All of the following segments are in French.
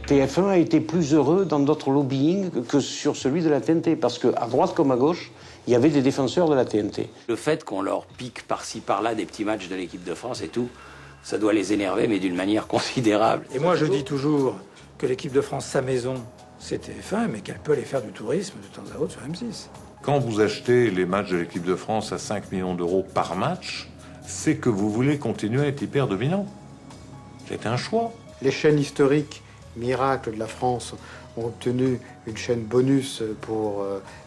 TF1 a été plus heureux dans notre lobbying que sur celui de la TNT, parce qu'à droite comme à gauche, il y avait des défenseurs de la TNT. Le fait qu'on leur pique par-ci par-là des petits matchs de l'équipe de France et tout, ça doit les énerver, mais d'une manière considérable. Et moi je dis toujours que l'équipe de France, sa maison, c'est TF1, mais qu'elle peut aller faire du tourisme de temps à autre sur M6. Quand vous achetez les matchs de l'équipe de France à 5 millions d'euros par match, c'est que vous voulez continuer à être hyper dominant. C'est un choix. Les chaînes historiques miracles de la France ont obtenu une chaîne bonus pour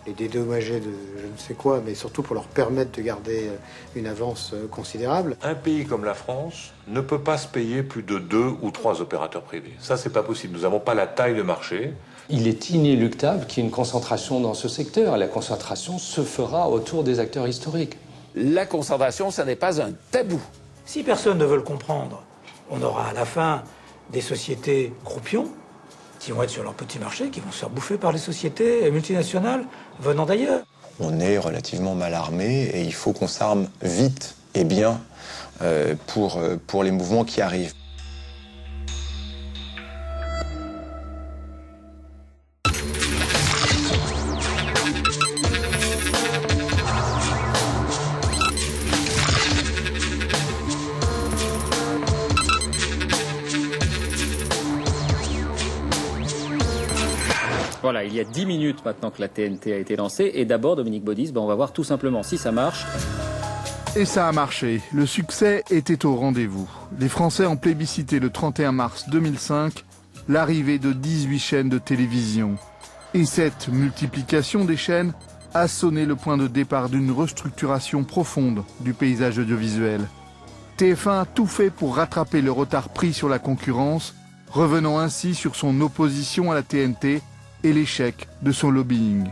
les dédommager de je ne sais quoi, mais surtout pour leur permettre de garder une avance considérable. Un pays comme la France ne peut pas se payer plus de 2 ou 3 opérateurs privés. Ça, c'est pas possible. Nous n'avons pas la taille de marché. Il est inéluctable qu'il y ait une concentration dans ce secteur. Et la concentration se fera autour des acteurs historiques. La concentration, ça n'est pas un tabou. Si personne ne veut le comprendre, on aura à la fin des sociétés croupions qui vont être sur leur petit marché, qui vont se faire bouffer par les sociétés multinationales venant d'ailleurs. On est relativement mal armé et il faut qu'on s'arme vite et bien pour les mouvements qui arrivent. Voilà, il y a 10 minutes maintenant que la TNT a été lancée. Et d'abord, Dominique Baudis, on va voir tout simplement si ça marche. Et ça a marché. Le succès était au rendez-vous. Les Français ont plébiscité le 31 mars 2005 l'arrivée de 18 chaînes de télévision. Et cette multiplication des chaînes a sonné le point de départ d'une restructuration profonde du paysage audiovisuel. TF1 a tout fait pour rattraper le retard pris sur la concurrence, revenant ainsi sur son opposition à la TNT et l'échec de son lobbying.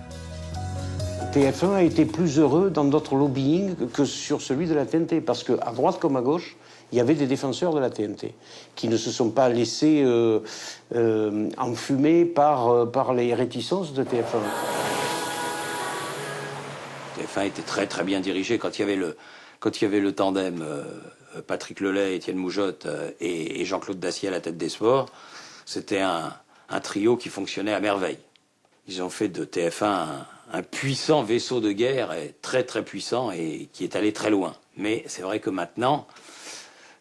TF1 a été plus heureux dans notre lobbying que sur celui de la TNT, parce qu'à droite comme à gauche, il y avait des défenseurs de la TNT qui ne se sont pas laissés enfumer par les réticences de TF1. TF1 était très très bien dirigé quand il y avait le tandem Patrick Lelay, Étienne Moujotte et Jean-Claude Dacier à la tête des sports. C'était un trio qui fonctionnait à merveille. Ils ont fait de TF1 un puissant vaisseau de guerre, très très puissant et qui est allé très loin. Mais c'est vrai que maintenant,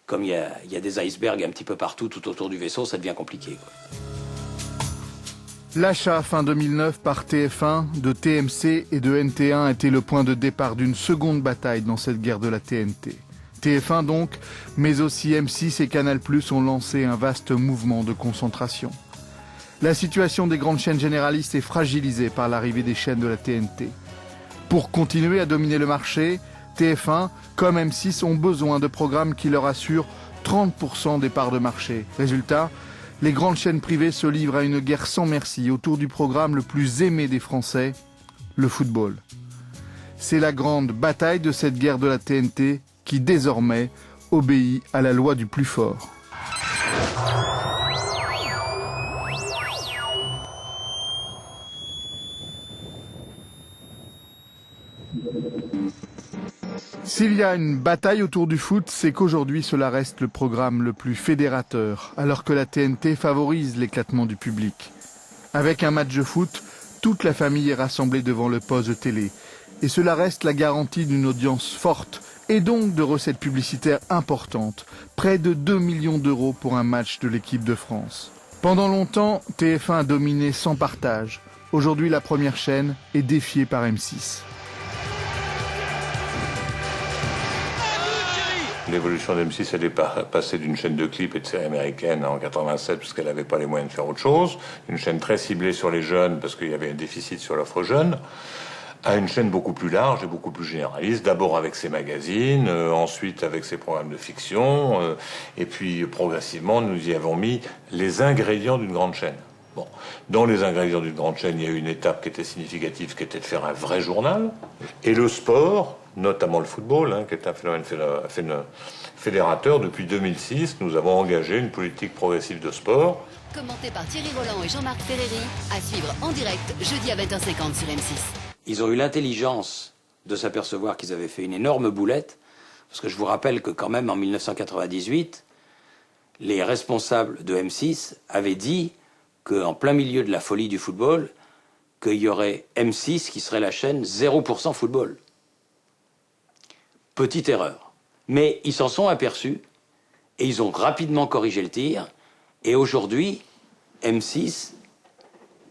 comme il y a des icebergs un petit peu partout, tout autour du vaisseau, ça devient compliqué, quoi. L'achat fin 2009 par TF1 de TMC et de NT1 était le point de départ d'une seconde bataille dans cette guerre de la TNT. TF1 donc, mais aussi M6 et Canal+ ont lancé un vaste mouvement de concentration. La situation des grandes chaînes généralistes est fragilisée par l'arrivée des chaînes de la TNT. Pour continuer à dominer le marché, TF1 comme M6 ont besoin de programmes qui leur assurent 30% des parts de marché. Résultat, les grandes chaînes privées se livrent à une guerre sans merci autour du programme le plus aimé des Français, le football. C'est la grande bataille de cette guerre de la TNT qui désormais obéit à la loi du plus fort. S'il y a une bataille autour du foot, c'est qu'aujourd'hui cela reste le programme le plus fédérateur, alors que la TNT favorise l'éclatement du public. Avec un match de foot, toute la famille est rassemblée devant le poste télé. Et cela reste la garantie d'une audience forte et donc de recettes publicitaires importantes, près de 2 millions d'euros pour un match de l'équipe de France. Pendant longtemps, TF1 a dominé sans partage. Aujourd'hui, la première chaîne est défiée par M6. L'évolution d'M6, elle est passée d'une chaîne de clips et de séries américaines en 87, parce qu'elle n'avait pas les moyens de faire autre chose, une chaîne très ciblée sur les jeunes, parce qu'il y avait un déficit sur l'offre jeune, à une chaîne beaucoup plus large et beaucoup plus généraliste, d'abord avec ses magazines, ensuite avec ses programmes de fiction, et puis progressivement, nous y avons mis les ingrédients d'une grande chaîne. Bon, dans les ingrédients d'une grande chaîne, il y a eu une étape qui était significative, qui était de faire un vrai journal, et le sport, notamment le football, qui est un phénomène fédérateur. Depuis 2006, nous avons engagé une politique progressive de sport. Commenté par Thierry Roland et Jean-Marc Ferreri, à suivre en direct jeudi à 20h50 sur M6. Ils ont eu l'intelligence de s'apercevoir qu'ils avaient fait une énorme boulette, parce que je vous rappelle que quand même en 1998, les responsables de M6 avaient dit qu'en plein milieu de la folie du football, qu'il y aurait M6 qui serait la chaîne 0% football. Petite erreur. Mais ils s'en sont aperçus et ils ont rapidement corrigé le tir. Et aujourd'hui, M6,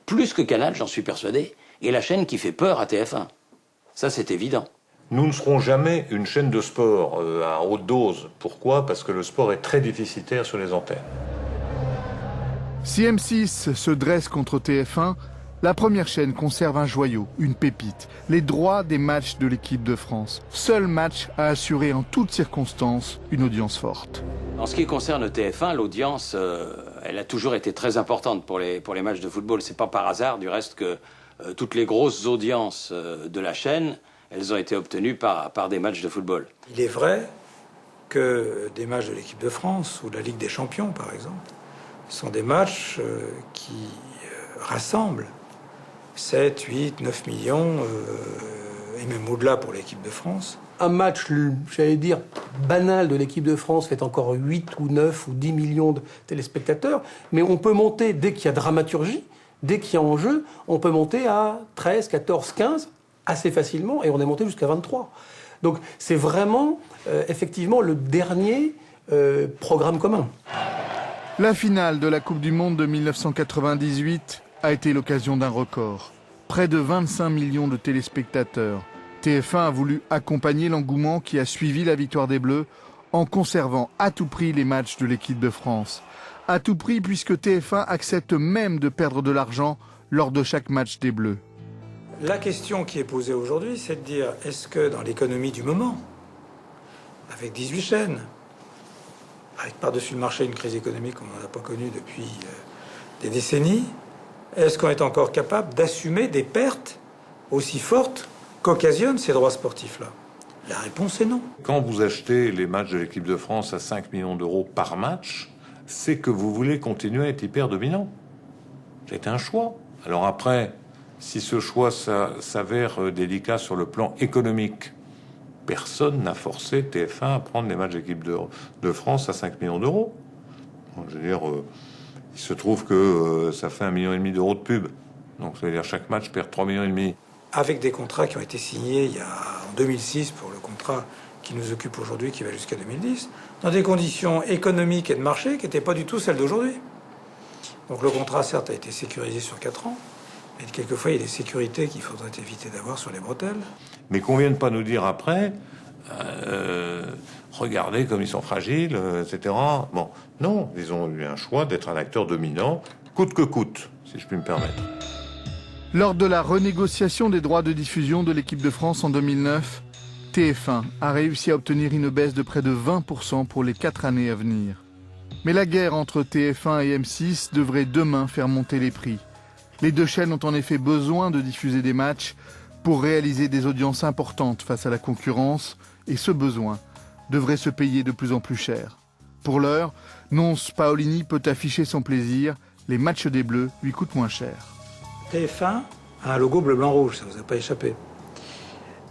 plus que Canal, j'en suis persuadé, est la chaîne qui fait peur à TF1. Ça, c'est évident. Nous ne serons jamais une chaîne de sport à haute dose. Pourquoi? Parce que le sport est très déficitaire sur les antennes. Si M6 se dresse contre TF1, la première chaîne conserve un joyau, une pépite, les droits des matchs de l'équipe de France. Seul match à assurer en toutes circonstances une audience forte. En ce qui concerne TF1, l'audience, elle a toujours été très importante pour les matchs de football. C'est pas par hasard, du reste, que toutes les grosses audiences de la chaîne, elles ont été obtenues par des matchs de football. Il est vrai que des matchs de l'équipe de France ou de la Ligue des Champions, par exemple, sont des matchs qui rassemblent 7, 8, 9 millions, et même au-delà pour l'équipe de France. Un match, j'allais dire, banal de l'équipe de France fait encore 8 ou 9 ou 10 millions de téléspectateurs, mais on peut monter, dès qu'il y a dramaturgie, dès qu'il y a enjeu, on peut monter à 13, 14, 15, assez facilement, et on est monté jusqu'à 23. Donc c'est vraiment, effectivement, le dernier programme commun. La finale de la Coupe du Monde de 1998 a été l'occasion d'un record. Près de 25 millions de téléspectateurs. TF1 a voulu accompagner l'engouement qui a suivi la victoire des Bleus en conservant à tout prix les matchs de l'équipe de France. À tout prix puisque TF1 accepte même de perdre de l'argent lors de chaque match des Bleus. La question qui est posée aujourd'hui, c'est de dire, est-ce que dans l'économie du moment, avec 18 chaînes, avec par-dessus le marché une crise économique qu'on n'en a pas connue depuis des décennies, est-ce qu'on est encore capable d'assumer des pertes aussi fortes qu'occasionnent ces droits sportifs-là? La réponse est non. Quand vous achetez les matchs de l'équipe de France à 5 millions d'euros par match, c'est que vous voulez continuer à être hyper dominant. C'est un choix. Alors après, si ce choix s'avère délicat sur le plan économique, personne n'a forcé TF1 à prendre les matchs d'équipe de France à 5 millions d'euros. Je veux dire, il se trouve que ça fait 1,5 million d'euros de pub. Donc ça veut dire chaque match perd 3,5 millions. Avec des contrats qui ont été signés en 2006 pour le contrat qui nous occupe aujourd'hui, qui va jusqu'à 2010, dans des conditions économiques et de marché qui n'étaient pas du tout celles d'aujourd'hui. Donc le contrat, certes, a été sécurisé sur 4 ans, mais quelquefois, il y a des sécurités qu'il faudrait éviter d'avoir sur les bretelles. Mais qu'on vienne pas nous dire après, regardez comme ils sont fragiles, etc. Bon, non, ils ont eu un choix d'être un acteur dominant, coûte que coûte, si je puis me permettre. Lors de la renégociation des droits de diffusion de l'équipe de France en 2009, TF1 a réussi à obtenir une baisse de près de 20% pour les 4 années à venir. Mais la guerre entre TF1 et M6 devrait demain faire monter les prix. Les deux chaînes ont en effet besoin de diffuser des matchs pour réaliser des audiences importantes face à la concurrence, et ce besoin devrait se payer de plus en plus cher. Pour l'heure, Nonce Paolini peut afficher son plaisir, les matchs des Bleus lui coûtent moins cher. TF1 a un logo bleu-blanc-rouge, ça ne vous a pas échappé.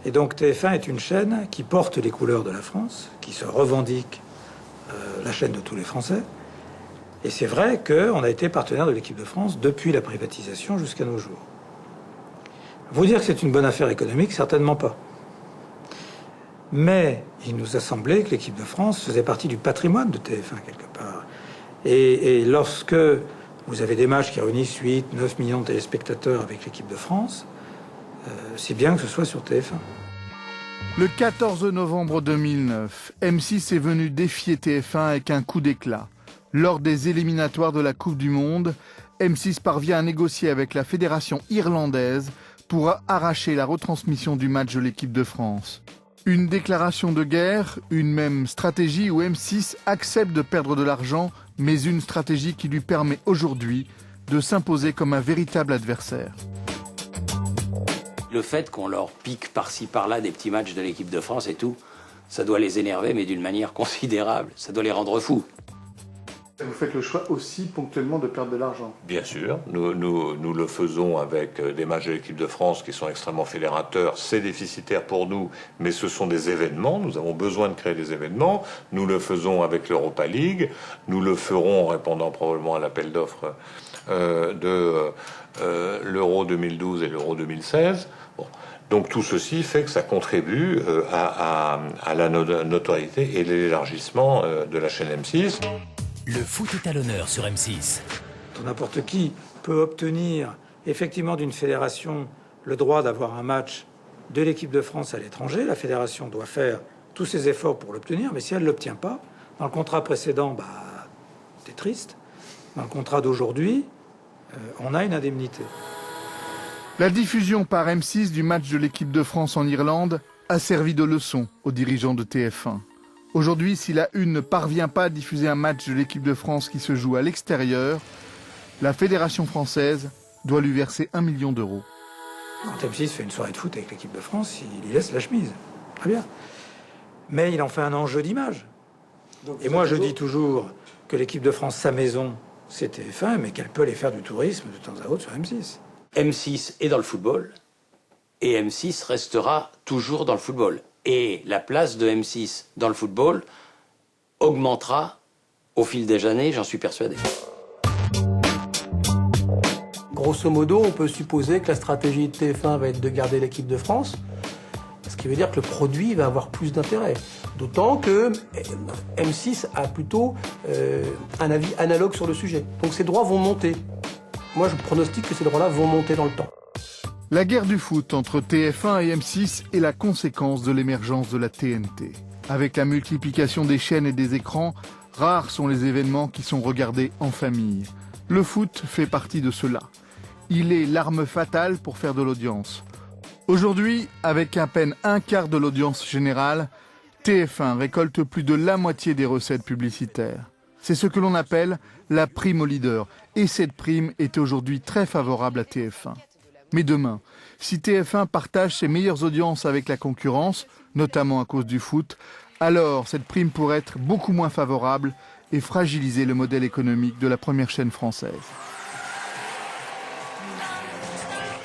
Et donc TF1 est une chaîne qui porte les couleurs de la France, qui se revendique la chaîne de tous les Français. Et c'est vrai qu'on a été partenaire de l'équipe de France depuis la privatisation jusqu'à nos jours. Vous dire que c'est une bonne affaire économique, certainement pas. Mais il nous a semblé que l'équipe de France faisait partie du patrimoine de TF1 quelque part. Et lorsque vous avez des matchs qui réunissent 8, 9 millions de téléspectateurs avec l'équipe de France, c'est bien que ce soit sur TF1. Le 14 novembre 2009, M6 est venu défier TF1 avec un coup d'éclat. Lors des éliminatoires de la Coupe du Monde, M6 parvient à négocier avec la fédération irlandaise pour arracher la retransmission du match de l'équipe de France. Une déclaration de guerre, une même stratégie où M6 accepte de perdre de l'argent, mais une stratégie qui lui permet aujourd'hui de s'imposer comme un véritable adversaire. Le fait qu'on leur pique par-ci par-là des petits matchs de l'équipe de France et tout, ça doit les énerver, mais d'une manière considérable. Ça doit les rendre fous. Vous faites le choix aussi ponctuellement de perdre de l'argent. Bien sûr, nous le faisons avec des matchs de l'équipe de France qui sont extrêmement fédérateurs. C'est déficitaire pour nous, mais ce sont des événements. Nous avons besoin de créer des événements. Nous le faisons avec l'Europa League. Nous le ferons en répondant probablement à l'appel d'offres de l'Euro 2012 et l'Euro 2016. Bon. Donc tout ceci fait que ça contribue à la notoriété et l'élargissement de la chaîne M6. Le foot est à l'honneur sur M6. N'importe qui peut obtenir effectivement d'une fédération le droit d'avoir un match de l'équipe de France à l'étranger. La fédération doit faire tous ses efforts pour l'obtenir, mais si elle ne l'obtient pas, dans le contrat précédent, c'est triste. Dans le contrat d'aujourd'hui, on a une indemnité. La diffusion par M6 du match de l'équipe de France en Irlande a servi de leçon aux dirigeants de TF1. Aujourd'hui, si la Une ne parvient pas à diffuser un match de l'équipe de France qui se joue à l'extérieur, la Fédération française doit lui verser 1 million d'euros. Quand M6 fait une soirée de foot avec l'équipe de France, il y laisse la chemise. Très bien. Mais il en fait un enjeu d'image. Et moi, je dis toujours que l'équipe de France, sa maison, c'est TF1, mais qu'elle peut aller faire du tourisme de temps à autre sur M6. M6 est dans le football, et M6 restera toujours dans le football. Et la place de M6 dans le football augmentera au fil des années, j'en suis persuadé. Grosso modo, on peut supposer que la stratégie de TF1 va être de garder l'équipe de France, ce qui veut dire que le produit va avoir plus d'intérêt. D'autant que M6 a plutôt un avis analogue sur le sujet. Donc ces droits vont monter. Moi, je pronostique que ces droits-là vont monter dans le temps. La guerre du foot entre TF1 et M6 est la conséquence de l'émergence de la TNT. Avec la multiplication des chaînes et des écrans, rares sont les événements qui sont regardés en famille. Le foot fait partie de cela. Il est l'arme fatale pour faire de l'audience. Aujourd'hui, avec à peine un quart de l'audience générale, TF1 récolte plus de la moitié des recettes publicitaires. C'est ce que l'on appelle la prime au leader. Et cette prime est aujourd'hui très favorable à TF1. Mais demain, si TF1 partage ses meilleures audiences avec la concurrence, notamment à cause du foot, alors cette prime pourrait être beaucoup moins favorable et fragiliser le modèle économique de la première chaîne française.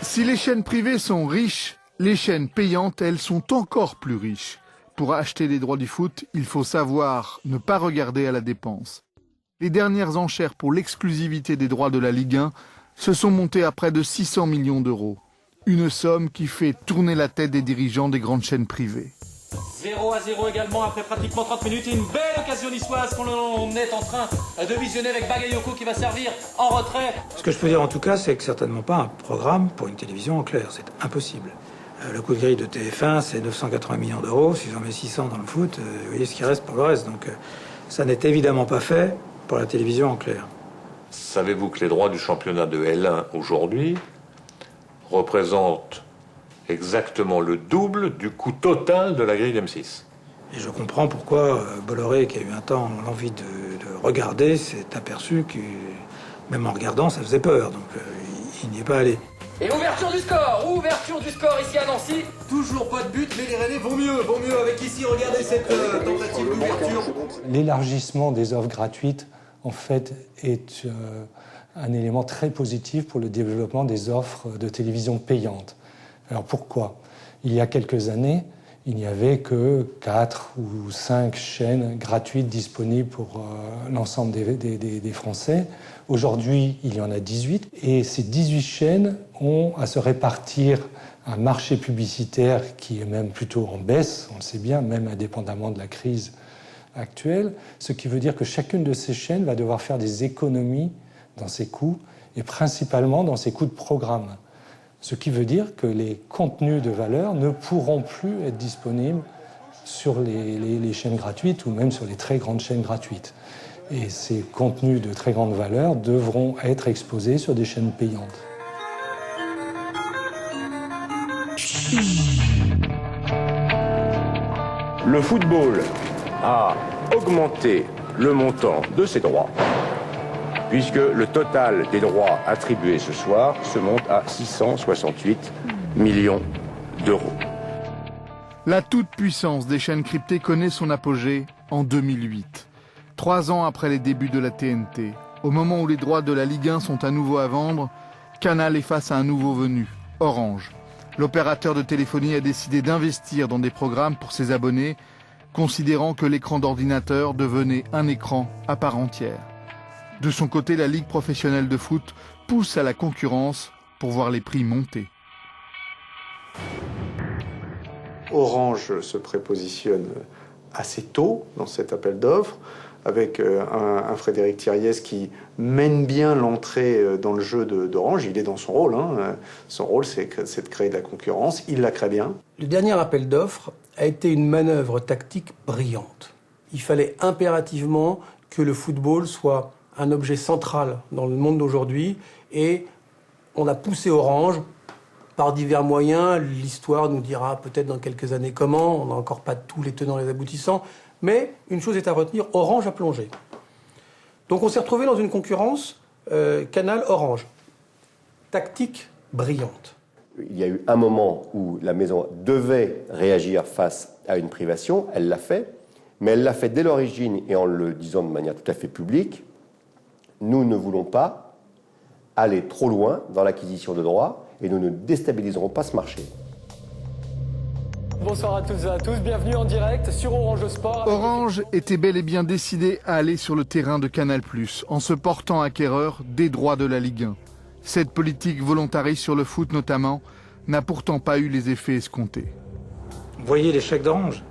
Si les chaînes privées sont riches, les chaînes payantes, elles, sont encore plus riches. Pour acheter les droits du foot, il faut savoir ne pas regarder à la dépense. Les dernières enchères pour l'exclusivité des droits de la Ligue 1 se sont montées à près de 600 millions d'euros. Une somme qui fait tourner la tête des dirigeants des grandes chaînes privées. 0-0 également après pratiquement 30 minutes et une belle occasion niçoise qu'on est en train de visionner avec Bagayoko qui va servir en retrait. Ce que je peux dire en tout cas, c'est que certainement pas un programme pour une télévision en clair. C'est impossible. Le coup de grille de TF1, c'est 980 millions d'euros. Si j'en mets 600 dans le foot, vous voyez ce qui reste pour le reste. Donc ça n'est évidemment pas fait pour la télévision en clair. Savez-vous que les droits du championnat de L1 aujourd'hui représentent exactement le double du coût total de la grille d'M6? Et je comprends pourquoi Bolloré, qui a eu un temps l'envie de regarder, s'est aperçu que même en regardant, ça faisait peur. Donc il n'y est pas allé. Et ouverture du score ici à Nancy. Toujours pas de but, mais les Rennais vont mieux avec ici, regardez cette tentative d'ouverture. L'élargissement des offres gratuites, en fait, est un élément très positif pour le développement des offres de télévision payantes. Alors pourquoi? Il y a quelques années, il n'y avait que 4 ou 5 chaînes gratuites disponibles pour l'ensemble des Français. Aujourd'hui, il y en a 18. Et ces 18 chaînes ont à se répartir un marché publicitaire qui est même plutôt en baisse, on le sait bien, même indépendamment de la crise actuelle. Ce qui veut dire que chacune de ces chaînes va devoir faire des économies dans ses coûts, et principalement dans ses coûts de programme. Ce qui veut dire que les contenus de valeur ne pourront plus être disponibles sur les chaînes gratuites ou même sur les très grandes chaînes gratuites. Et ces contenus de très grande valeur devront être exposés sur des chaînes payantes. Le football a augmenté le montant de ses droits, puisque le total des droits attribués ce soir se monte à 668 millions d'euros. La toute-puissance des chaînes cryptées connaît son apogée en 2008. 3 ans après les débuts de la TNT, au moment où les droits de la Ligue 1 sont à nouveau à vendre, Canal est face à un nouveau venu, Orange. L'opérateur de téléphonie a décidé d'investir dans des programmes pour ses abonnés, considérant que l'écran d'ordinateur devenait un écran à part entière. De son côté, la Ligue professionnelle de foot pousse à la concurrence pour voir les prix monter. Orange se prépositionne assez tôt dans cet appel d'offres, avec un Frédéric Thiriez qui mène bien l'entrée dans le jeu d'Orange. Il est dans son rôle. Son rôle, c'est de créer de la concurrence. Il la crée bien. Le dernier appel d'offres a été une manœuvre tactique brillante. Il fallait impérativement que le football soit un objet central dans le monde d'aujourd'hui. Et on a poussé Orange par divers moyens. L'histoire nous dira peut-être dans quelques années comment. On n'a encore pas tous les tenants et les aboutissants. Mais une chose est à retenir, Orange a plongé. Donc on s'est retrouvé dans une concurrence Canal-Orange. Tactique brillante. Il y a eu un moment où la maison devait réagir face à une privation, elle l'a fait, mais elle l'a fait dès l'origine et en le disant de manière tout à fait publique. Nous ne voulons pas aller trop loin dans l'acquisition de droits et nous ne déstabiliserons pas ce marché. Bonsoir à toutes et à tous, bienvenue en direct sur Orange Sport. Orange était bel et bien décidé à aller sur le terrain de Canal+, en se portant acquéreur des droits de la Ligue 1. Cette politique volontariste sur le foot notamment n'a pourtant pas eu les effets escomptés. Vous voyez l'échec d'Orange,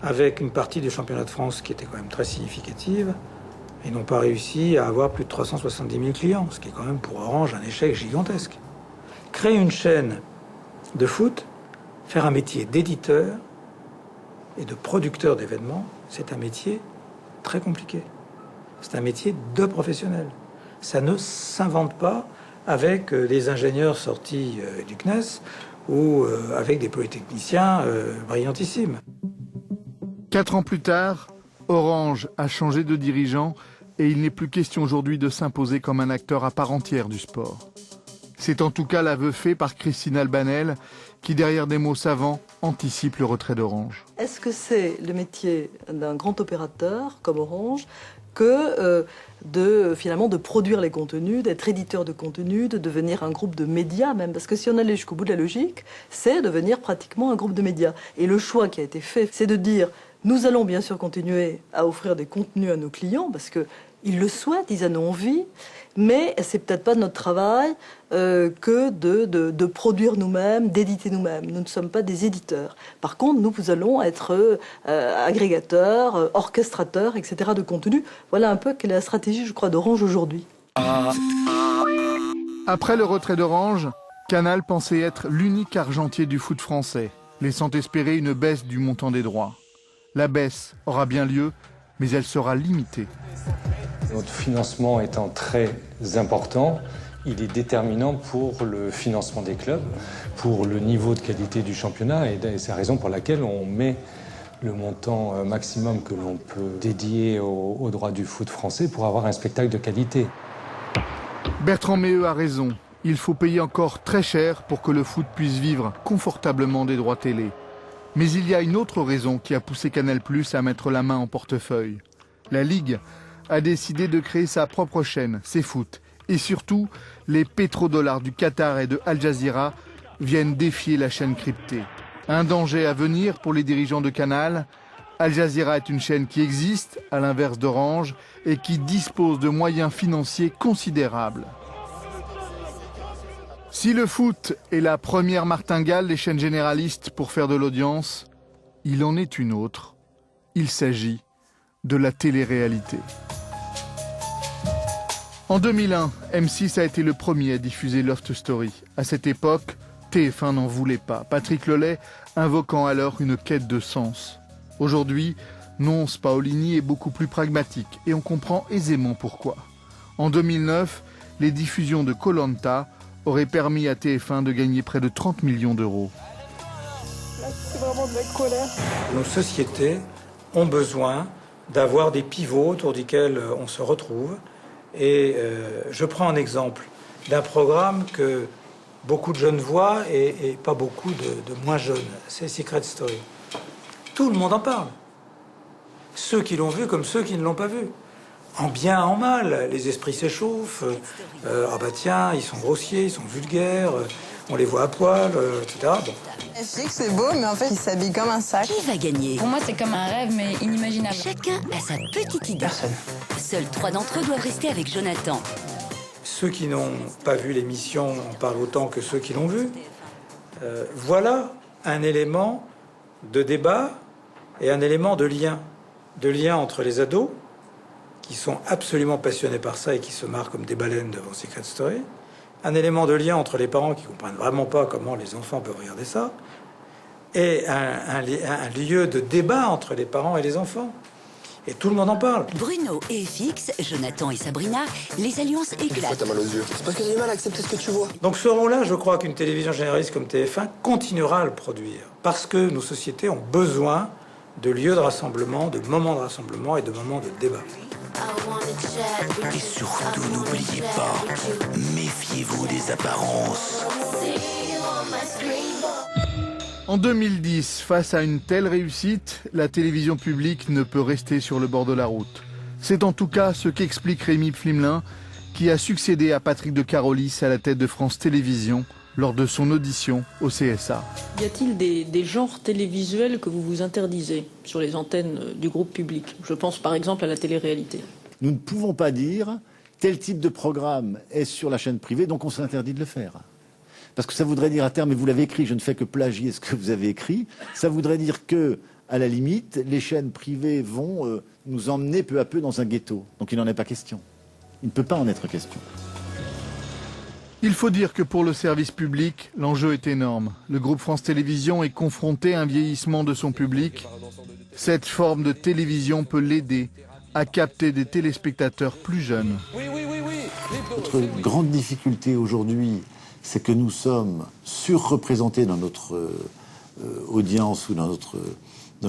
avec une partie du championnat de France qui était quand même très significative. Ils n'ont pas réussi à avoir plus de 370 000 clients, ce qui est quand même pour Orange un échec gigantesque. Créer une chaîne de foot, faire un métier d'éditeur et de producteur d'événements, c'est un métier très compliqué. C'est un métier de professionnel. Ça ne s'invente pas avec des ingénieurs sortis du CNES ou avec des polytechniciens brillantissimes. 4 ans plus tard, Orange a changé de dirigeant et il n'est plus question aujourd'hui de s'imposer comme un acteur à part entière du sport. C'est en tout cas l'aveu fait par Christine Albanel qui, derrière des mots savants, anticipe le retrait d'Orange. Est-ce que c'est le métier d'un grand opérateur comme Orange que finalement de produire les contenus, d'être éditeur de contenus, de devenir un groupe de médias même? Parce que si on allait jusqu'au bout de la logique, c'est devenir pratiquement un groupe de médias. Et le choix qui a été fait, c'est de dire nous allons bien sûr continuer à offrir des contenus à nos clients parce qu'ils le souhaitent, ils en ont envie, mais c'est peut-être pas notre travail que de produire nous-mêmes, d'éditer nous-mêmes. Nous ne sommes pas des éditeurs. Par contre, nous allons être agrégateurs, orchestrateurs, etc. de contenu. Voilà un peu quelle est la stratégie, je crois, d'Orange aujourd'hui. Après le retrait d'Orange, Canal pensait être l'unique argentier du foot français, laissant espérer une baisse du montant des droits. La baisse aura bien lieu, mais elle sera limitée. Notre financement étant très important, il est déterminant pour le financement des clubs, pour le niveau de qualité du championnat, et c'est la raison pour laquelle on met le montant maximum que l'on peut dédier aux droits du foot français pour avoir un spectacle de qualité. Bertrand Méheux a raison. Il faut payer encore très cher pour que le foot puisse vivre confortablement des droits télé. Mais il y a une autre raison qui a poussé Canal+ à mettre la main en portefeuille. La Ligue a décidé de créer sa propre chaîne, CFoot. Et surtout, les pétrodollars du Qatar et de Al Jazeera viennent défier la chaîne cryptée. Un danger à venir pour les dirigeants de Canal. Al Jazeera est une chaîne qui existe, à l'inverse d'Orange, et qui dispose de moyens financiers considérables. Si le foot est la première martingale des chaînes généralistes pour faire de l'audience, il en est une autre. Il s'agit de la télé-réalité. En 2001, M6 a été le premier à diffuser Loft Story. À cette époque, TF1 n'en voulait pas, Patrick Lelay invoquant alors une quête de sens. Aujourd'hui, Nonce Paolini est beaucoup plus pragmatique et on comprend aisément pourquoi. En 2009, les diffusions de Koh-Lanta auraient permis à TF1 de gagner près de 30 millions d'euros. Là, c'est vraiment de la colère. Nos sociétés ont besoin d'avoir des pivots autour desquels on se retrouve. Et je prends un exemple d'un programme que beaucoup de jeunes voient et pas beaucoup de moins jeunes. C'est Secret Story. Tout le monde en parle. ceux qui l'ont vu comme ceux qui ne l'ont pas vu. En bien, en mal, les esprits s'échauffent. Ah bah tiens, ils sont grossiers, ils sont vulgaires, on les voit à poil, etc. Bon. Je sais que c'est beau, mais en fait, il s'habille comme un sac. Qui va gagner? Pour moi, c'est comme un rêve, mais inimaginable. Chacun a sa petite idée. Personne. Seuls 3 d'entre eux doivent rester avec Jonathan. Ceux qui n'ont pas vu l'émission en parlent autant que ceux qui l'ont vue. Voilà un élément de débat et un élément de lien. De lien entre les ados, qui sont absolument passionnés par ça et qui se marrent comme des baleines devant Secret Story. Un élément de lien entre les parents qui ne comprennent vraiment pas comment les enfants peuvent regarder ça. Et un lieu de débat entre les parents et les enfants. Et tout le monde en parle. Bruno et FX, Jonathan et Sabrina, les alliances éclatent. Pourquoi t'as mal aux yeux? C'est parce que j'ai du mal à accepter ce que tu vois. Donc ce rôle-là, je crois qu'une télévision généraliste comme TF1 continuera à le produire. Parce que nos sociétés ont besoin de lieux de rassemblement, de moments de rassemblement et de moments de débat. Et surtout, n'oubliez pas, méfiez-vous des apparences. En 2010, face à une telle réussite, la télévision publique ne peut rester sur le bord de la route. C'est en tout cas ce qu'explique Rémi Flimelin, qui a succédé à Patrick de Carolis à la tête de France Télévisions lors de son audition au CSA. Y a-t-il des genres télévisuels que vous vous interdisez sur les antennes du groupe public? Je pense par exemple à la télé-réalité. Nous ne pouvons pas dire tel type de programme est sur la chaîne privée, donc on s'interdit de le faire. Parce que ça voudrait dire à terme, et vous l'avez écrit, je ne fais que plagier ce que vous avez écrit, ça voudrait dire que, à la limite, les chaînes privées vont nous emmener peu à peu dans un ghetto. Donc il n'en est pas question. Il ne peut pas en être question. Il faut dire que pour le service public, l'enjeu est énorme. Le groupe France Télévisions est confronté à un vieillissement de son public. Cette forme de télévision peut l'aider à capter des téléspectateurs plus jeunes. Notre grande difficulté aujourd'hui, c'est que nous sommes surreprésentés dans notre audience ou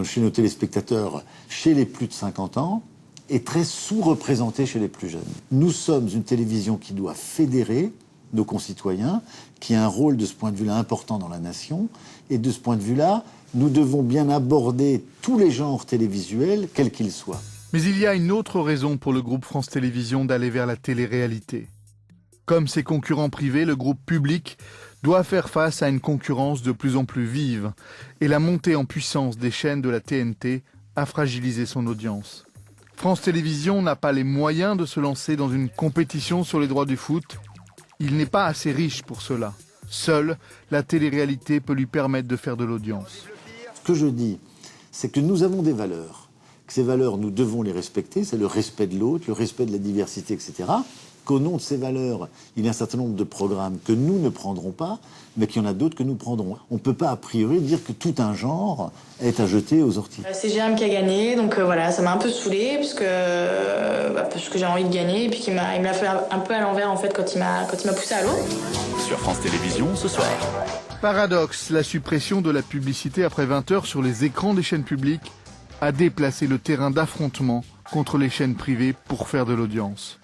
chez nos téléspectateurs, chez les plus de 50 ans, et très sous-représentés chez les plus jeunes. Nous sommes une télévision qui doit fédérer nos concitoyens, qui a un rôle de ce point de vue-là important dans la nation, et de ce point de vue-là, nous devons bien aborder tous les genres télévisuels, quels qu'ils soient. Mais il y a une autre raison pour le groupe France Télévisions d'aller vers la télé-réalité. Comme ses concurrents privés, le groupe public doit faire face à une concurrence de plus en plus vive, et la montée en puissance des chaînes de la TNT a fragilisé son audience. France Télévisions n'a pas les moyens de se lancer dans une compétition sur les droits du foot. Il n'est pas assez riche pour cela. Seule la télé-réalité peut lui permettre de faire de l'audience. Ce que je dis, c'est que nous avons des valeurs. Que ces valeurs, nous devons les respecter. C'est le respect de l'autre, le respect de la diversité, etc. Qu'au nom de ces valeurs, il y a un certain nombre de programmes que nous ne prendrons pas, mais qu'il y en a d'autres que nous prendrons. On ne peut pas a priori dire que tout un genre est à jeter aux orties. C'est Jérôme qui a gagné, donc voilà, ça m'a un peu saoulée, parce que j'ai envie de gagner, et puis il me l'a fait un peu à l'envers en fait quand il m'a poussé à l'eau. Sur France Télévisions ce soir. Paradoxe, la suppression de la publicité après 20h sur les écrans des chaînes publiques a déplacé le terrain d'affrontement contre les chaînes privées pour faire de l'audience.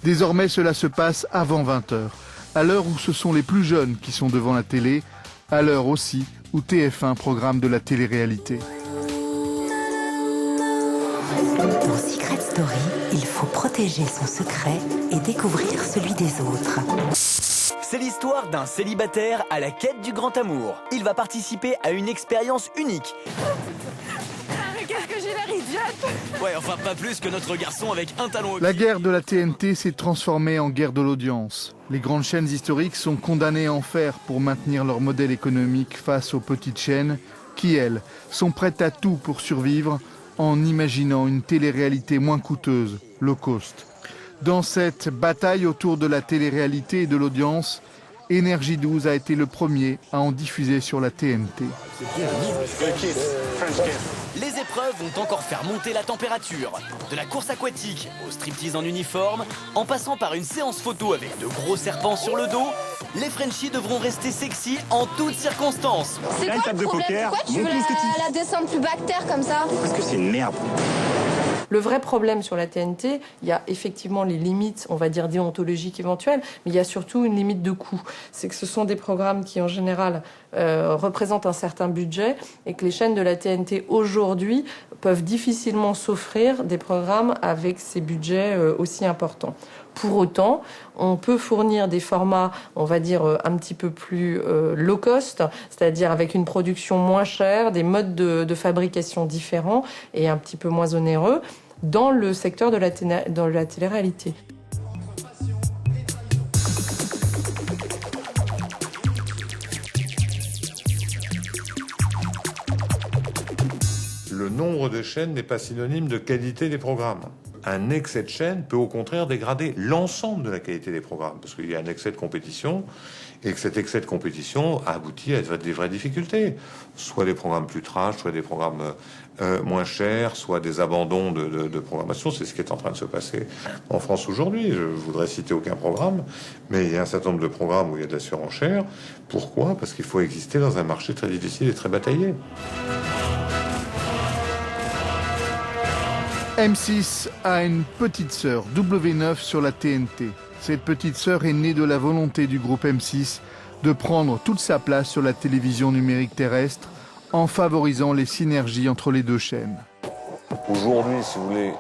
Désormais, cela se passe avant 20h, à l'heure où ce sont les plus jeunes qui sont devant la télé, à l'heure aussi où TF1 programme de la télé-réalité. Dans Secret Story, il faut protéger son secret et découvrir celui des autres. C'est l'histoire d'un célibataire à la quête du grand amour. Il va participer à une expérience unique. Mais qu'est-ce que j'ai l'air idiote! Ouais, enfin pas plus que notre garçon avec un talon au pied. La guerre de la TNT s'est transformée en guerre de l'audience. Les grandes chaînes historiques sont condamnées à en faire pour maintenir leur modèle économique face aux petites chaînes qui, elles, sont prêtes à tout pour survivre en imaginant une télé-réalité moins coûteuse, low cost. Dans cette bataille autour de la télé-réalité et de l'audience, Énergie 12 a été le premier à en diffuser sur la TNT. Les épreuves vont encore faire monter la température. De la course aquatique au striptease en uniforme, en passant par une séance photo avec de gros serpents sur le dos, les Frenchies devront rester sexy en toutes circonstances. C'est quoi le problème? Pourquoi tu veux la descendre plus bactère comme ça? Parce que c'est une merde. Le vrai problème sur la TNT, il y a effectivement les limites, on va dire déontologiques éventuelles, mais il y a surtout une limite de coût. C'est que ce sont des programmes qui, en général, représente un certain budget et que les chaînes de la TNT aujourd'hui peuvent difficilement s'offrir des programmes avec ces budgets aussi importants. Pour autant, on peut fournir des formats, on va dire, un petit peu plus low cost, c'est-à-dire avec une production moins chère, des modes de fabrication différents et un petit peu moins onéreux dans le secteur de la télé-réalité. Le nombre de chaînes n'est pas synonyme de qualité des programmes. Un excès de chaînes peut au contraire dégrader l'ensemble de la qualité des programmes, parce qu'il y a un excès de compétition, et que cet excès de compétition aboutit à des vraies difficultés. Soit des programmes plus trash, soit des programmes moins chers, soit des abandons de programmation. C'est ce qui est en train de se passer en France aujourd'hui. Je voudrais citer aucun programme, mais il y a un certain nombre de programmes où il y a de la surenchère. Pourquoi ? Parce qu'il faut exister dans un marché très difficile et très bataillé. M6 a une petite sœur, W9, sur la TNT. Cette petite sœur est née de la volonté du groupe M6 de prendre toute sa place sur la télévision numérique terrestre en favorisant les synergies entre les deux chaînes. Aujourd'hui, si vous voulez,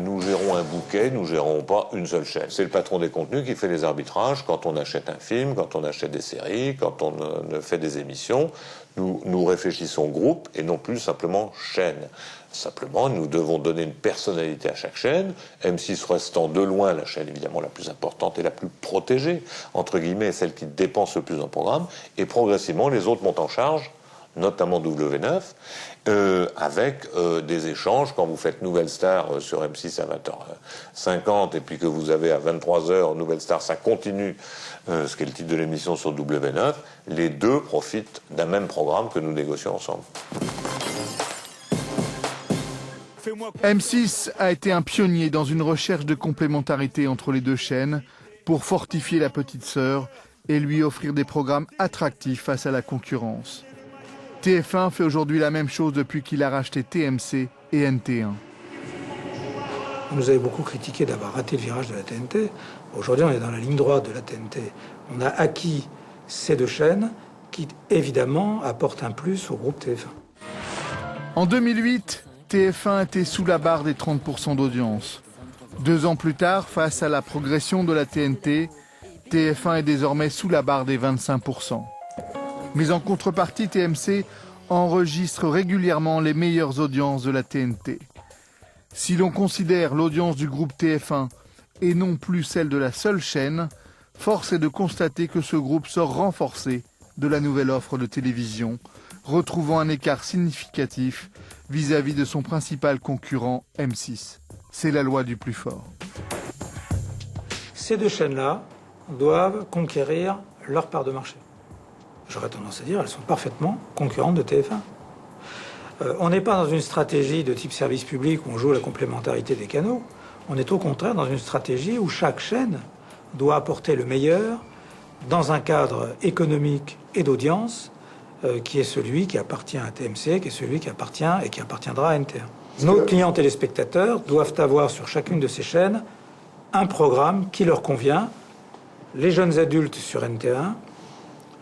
nous gérons un bouquet, nous gérons pas une seule chaîne. C'est le patron des contenus qui fait les arbitrages quand on achète un film, quand on achète des séries, quand on fait des émissions. Nous réfléchissons groupe et non plus simplement chaîne. Simplement, nous devons donner une personnalité à chaque chaîne, M6 restant de loin la chaîne évidemment la plus importante et la plus protégée, entre guillemets, celle qui dépense le plus en programme, et progressivement les autres montent en charge, notamment W9, avec des échanges. Quand vous faites Nouvelle Star sur M6 à 20h50 et puis que vous avez à 23h Nouvelle Star, ça continue, ce qui est le titre de l'émission sur W9, les deux profitent d'un même programme que nous négocions ensemble. M6 a été un pionnier dans une recherche de complémentarité entre les deux chaînes pour fortifier la petite sœur et lui offrir des programmes attractifs face à la concurrence. TF1 fait aujourd'hui la même chose depuis qu'il a racheté TMC et NT1. Vous nous avez beaucoup critiqué d'avoir raté le virage de la TNT. Aujourd'hui, on est dans la ligne droite de la TNT. On a acquis ces deux chaînes qui, évidemment, apportent un plus au groupe TF1. En 2008, TF1 était sous la barre des 30% d'audience. 2 ans plus tard, face à la progression de la TNT, TF1 est désormais sous la barre des 25%. Mais en contrepartie, TMC enregistre régulièrement les meilleures audiences de la TNT. Si l'on considère l'audience du groupe TF1 et non plus celle de la seule chaîne, force est de constater que ce groupe sort renforcé de la nouvelle offre de télévision, retrouvant un écart significatif vis-à-vis de son principal concurrent M6. C'est la loi du plus fort. Ces deux chaînes-là doivent conquérir leur part de marché. J'aurais tendance à dire qu'elles sont parfaitement concurrentes de TF1. On n'est pas dans une stratégie de type service public où on joue la complémentarité des canaux. On est au contraire dans une stratégie où chaque chaîne doit apporter le meilleur dans un cadre économique et d'audience qui est celui qui appartient à TMC, qui est celui qui appartient et qui appartiendra à NT1. Nos clients téléspectateurs doivent avoir sur chacune de ces chaînes un programme qui leur convient. Les jeunes adultes sur NT1,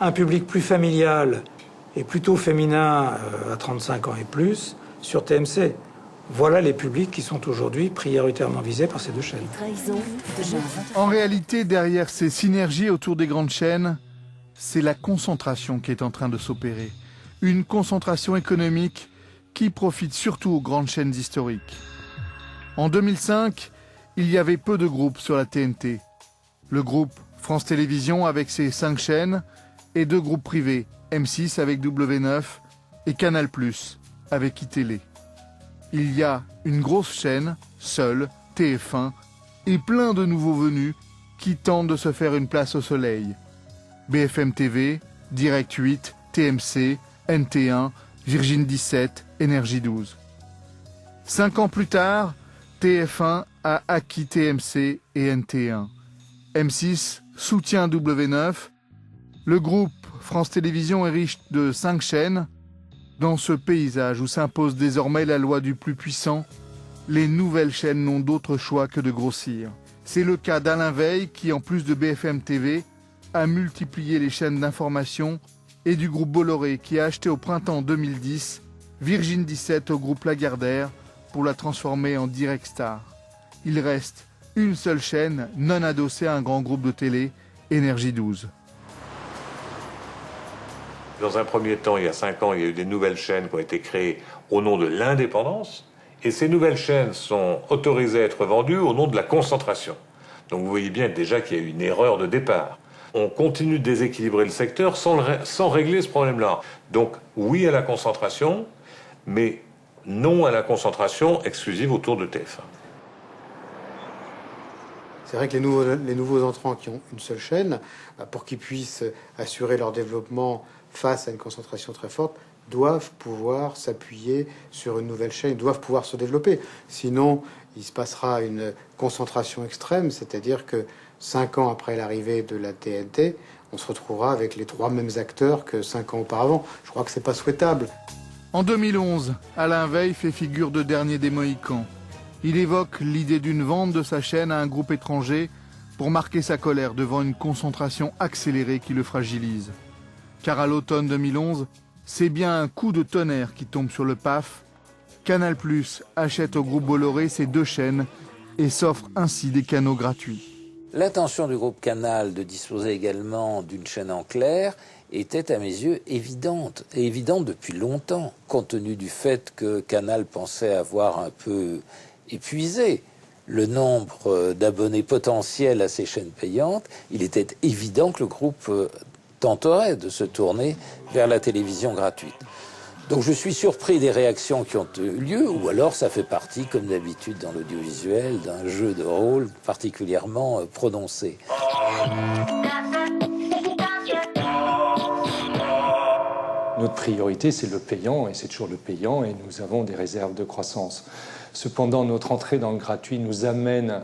un public plus familial et plutôt féminin à 35 ans et plus sur TMC. Voilà les publics qui sont aujourd'hui prioritairement visés par ces deux chaînes. En réalité, derrière ces synergies autour des grandes chaînes, c'est la concentration qui est en train de s'opérer. Une concentration économique qui profite surtout aux grandes chaînes historiques. En 2005, il y avait peu de groupes sur la TNT. Le groupe France Télévisions avec ses 5 chaînes et 2 groupes privés, M6 avec W9 et Canal+ avec iTélé. Il y a une grosse chaîne, seule, TF1, et plein de nouveaux venus qui tentent de se faire une place au soleil. BFM TV, Direct 8, TMC, NT1, Virgin 17, Énergie 12. 5 ans plus tard, TF1 a acquis TMC et NT1. M6 soutient W9. Le groupe France Télévisions est riche de 5 chaînes. Dans ce paysage où s'impose désormais la loi du plus puissant, les nouvelles chaînes n'ont d'autre choix que de grossir. C'est le cas d'Alain Veil qui, en plus de BFM TV, a multiplié les chaînes d'information et du groupe Bolloré qui a acheté au printemps 2010 Virgin 17 au groupe Lagardère pour la transformer en Direct Star. Il reste une seule chaîne non adossée à un grand groupe de télé, Énergie 12. Dans un premier temps, il y a 5 ans, il y a eu des nouvelles chaînes qui ont été créées au nom de l'indépendance. Et ces nouvelles chaînes sont autorisées à être vendues au nom de la concentration. Donc vous voyez bien déjà qu'il y a eu une erreur de départ. On continue de déséquilibrer le secteur sans régler ce problème-là. Donc oui à la concentration, mais non à la concentration exclusive autour de TF1. C'est vrai que les nouveaux entrants qui ont une seule chaîne, pour qu'ils puissent assurer leur développement face à une concentration très forte, doivent pouvoir s'appuyer sur une nouvelle chaîne, doivent pouvoir se développer. Sinon, il se passera une concentration extrême, c'est-à-dire que 5 ans après l'arrivée de la TNT, on se retrouvera avec les 3 mêmes acteurs que 5 ans auparavant. Je crois que c'est pas souhaitable. En 2011, Alain Veil fait figure de dernier des Mohicans. Il évoque l'idée d'une vente de sa chaîne à un groupe étranger pour marquer sa colère devant une concentration accélérée qui le fragilise. Car à l'automne 2011, c'est bien un coup de tonnerre qui tombe sur le PAF. Canal+ achète au groupe Bolloré ses 2 chaînes et s'offre ainsi des canaux gratuits. L'intention du groupe Canal de disposer également d'une chaîne en clair était à mes yeux évidente, et évidente depuis longtemps, compte tenu du fait que Canal pensait avoir un peu épuisé le nombre d'abonnés potentiels à ces chaînes payantes. Il était évident que le groupe tenterait de se tourner vers la télévision gratuite. Donc je suis surpris des réactions qui ont eu lieu, ou alors ça fait partie, comme d'habitude dans l'audiovisuel, d'un jeu de rôle particulièrement prononcé. Notre priorité, c'est le payant, et c'est toujours le payant, et nous avons des réserves de croissance. Cependant, notre entrée dans le gratuit nous amène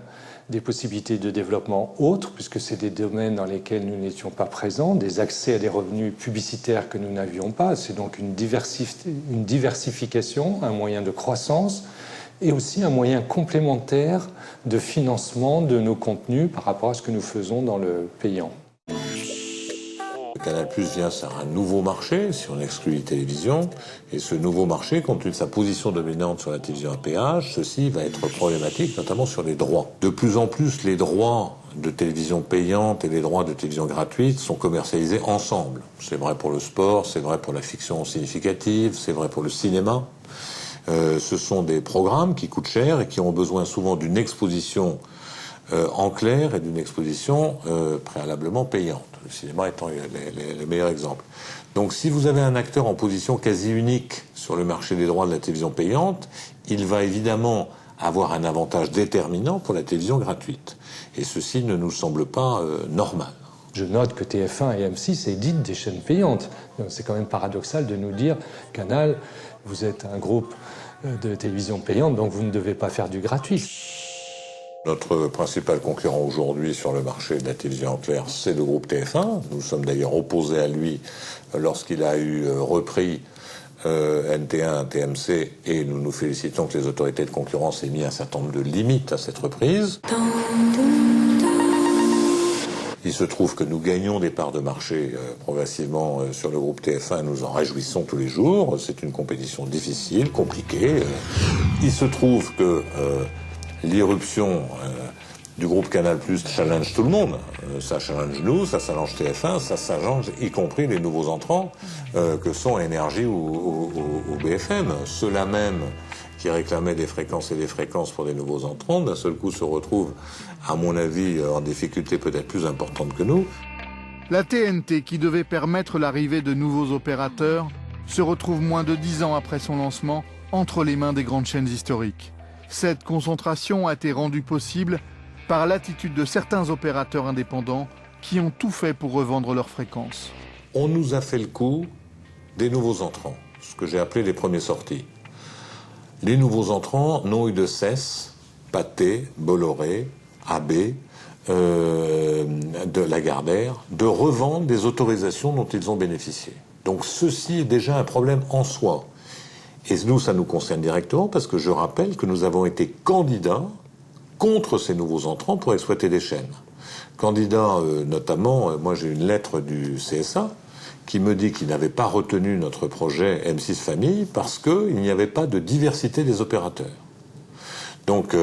des possibilités de développement autres, puisque c'est des domaines dans lesquels nous n'étions pas présents, des accès à des revenus publicitaires que nous n'avions pas. C'est donc une diversification, un moyen de croissance, et aussi un moyen complémentaire de financement de nos contenus par rapport à ce que nous faisons dans le payant. Canal+ vient sur un nouveau marché, si on exclut les télévisions, et ce nouveau marché, compte tenu de sa position dominante sur la télévision à péage, ceci va être problématique, notamment sur les droits. De plus en plus, les droits de télévision payante et les droits de télévision gratuite sont commercialisés ensemble. C'est vrai pour le sport, c'est vrai pour la fiction significative, c'est vrai pour le cinéma. Ce sont des programmes qui coûtent cher et qui ont besoin souvent d'une exposition en clair et d'une exposition préalablement payante. Le cinéma étant le meilleur exemple. Donc si vous avez un acteur en position quasi unique sur le marché des droits de la télévision payante, il va évidemment avoir un avantage déterminant pour la télévision gratuite. Et ceci ne nous semble pas normal. Je note que TF1 et M6 éditent des chaînes payantes. C'est quand même paradoxal de nous dire, Canal, vous êtes un groupe de télévision payante, donc vous ne devez pas faire du gratuit. Notre principal concurrent aujourd'hui sur le marché de la télévision en clair, c'est le groupe TF1. Nous sommes d'ailleurs opposés à lui lorsqu'il a eu repris NT1, TMC, et nous nous félicitons que les autorités de concurrence aient mis un certain nombre de limites à cette reprise. Il se trouve que nous gagnons des parts de marché progressivement sur le groupe TF1, nous en réjouissons tous les jours. C'est une compétition difficile, compliquée. Il se trouve que l'irruption du groupe Canal+ challenge tout le monde. Ça challenge nous, ça challenge TF1, ça challenge y compris les nouveaux entrants que sont Énergie ou BFM. Ceux-là même qui réclamaient des fréquences et des fréquences pour des nouveaux entrants, d'un seul coup se retrouvent, à mon avis, en difficulté peut-être plus importante que nous. La TNT, qui devait permettre l'arrivée de nouveaux opérateurs, se retrouve moins de 10 ans après son lancement entre les mains des grandes chaînes historiques. Cette concentration a été rendue possible par l'attitude de certains opérateurs indépendants qui ont tout fait pour revendre leurs fréquences. On nous a fait le coup des nouveaux entrants, ce que j'ai appelé les premiers sortis. Les nouveaux entrants n'ont eu de cesse, Pathé, Bolloré, AB, de Lagardère, de revendre des autorisations dont ils ont bénéficié. Donc ceci est déjà un problème en soi. Et nous, ça nous concerne directement parce que je rappelle que nous avons été candidats contre ces nouveaux entrants pour exploiter des chaînes. Candidats, notamment, moi j'ai une lettre du CSA qui me dit qu'il n'avait pas retenu notre projet M6 Famille parce qu'il n'y avait pas de diversité des opérateurs. Donc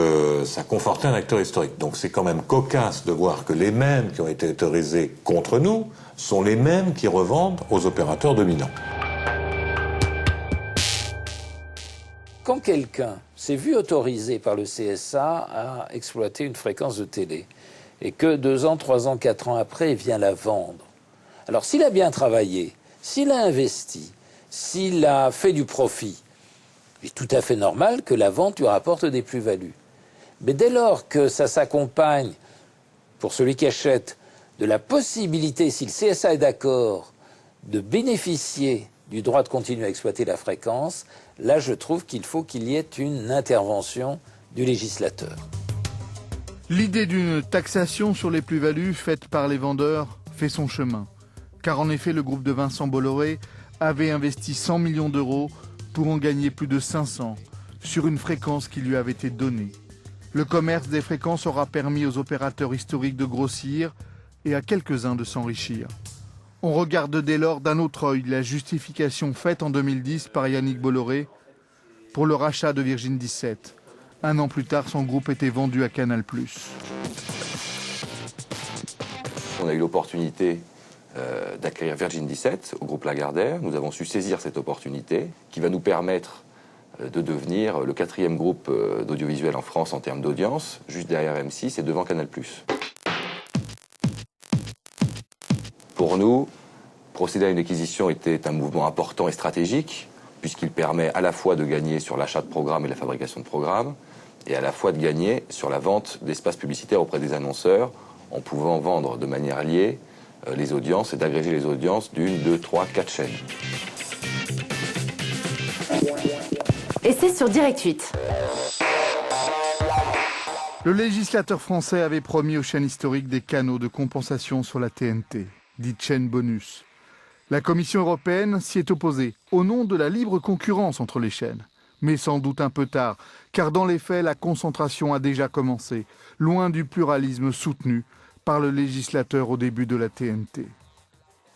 ça confortait un acteur historique. Donc c'est quand même cocasse de voir que les mêmes qui ont été autorisés contre nous sont les mêmes qui revendent aux opérateurs dominants. Quand quelqu'un s'est vu autorisé par le CSA à exploiter une fréquence de télé, et que 2 ans, 3 ans, 4 ans après, il vient la vendre, alors s'il a bien travaillé, s'il a investi, s'il a fait du profit, il est tout à fait normal que la vente lui rapporte des plus-values. Mais dès lors que ça s'accompagne, pour celui qui achète, de la possibilité, si le CSA est d'accord, de bénéficier du droit de continuer à exploiter la fréquence, là je trouve qu'il faut qu'il y ait une intervention du législateur. L'idée d'une taxation sur les plus-values faite par les vendeurs fait son chemin. Car en effet, le groupe de Vincent Bolloré avait investi 100 millions d'euros pour en gagner plus de 500 sur une fréquence qui lui avait été donnée. Le commerce des fréquences aura permis aux opérateurs historiques de grossir et à quelques-uns de s'enrichir. On regarde dès lors d'un autre œil la justification faite en 2010 par Yannick Bolloré pour le rachat de Virgin 17. 1 an plus tard, son groupe était vendu à Canal+. On a eu l'opportunité d'acquérir Virgin 17 au groupe Lagardère. Nous avons su saisir cette opportunité qui va nous permettre de devenir le 4e groupe d'audiovisuel en France en termes d'audience, juste derrière M6 et devant Canal+. Pour nous, procéder à une acquisition était un mouvement important et stratégique, puisqu'il permet à la fois de gagner sur l'achat de programmes et la fabrication de programmes, et à la fois de gagner sur la vente d'espaces publicitaires auprès des annonceurs, en pouvant vendre de manière liée les audiences et d'agréger les audiences d'1, 2, 3, 4 chaînes. Et c'est sur Direct 8. Le législateur français avait promis aux chaînes historiques des canaux de compensation sur la TNT, dite chaîne bonus. La Commission européenne s'y est opposée, au nom de la libre concurrence entre les chaînes. Mais sans doute un peu tard, car dans les faits, la concentration a déjà commencé, loin du pluralisme soutenu par le législateur au début de la TNT.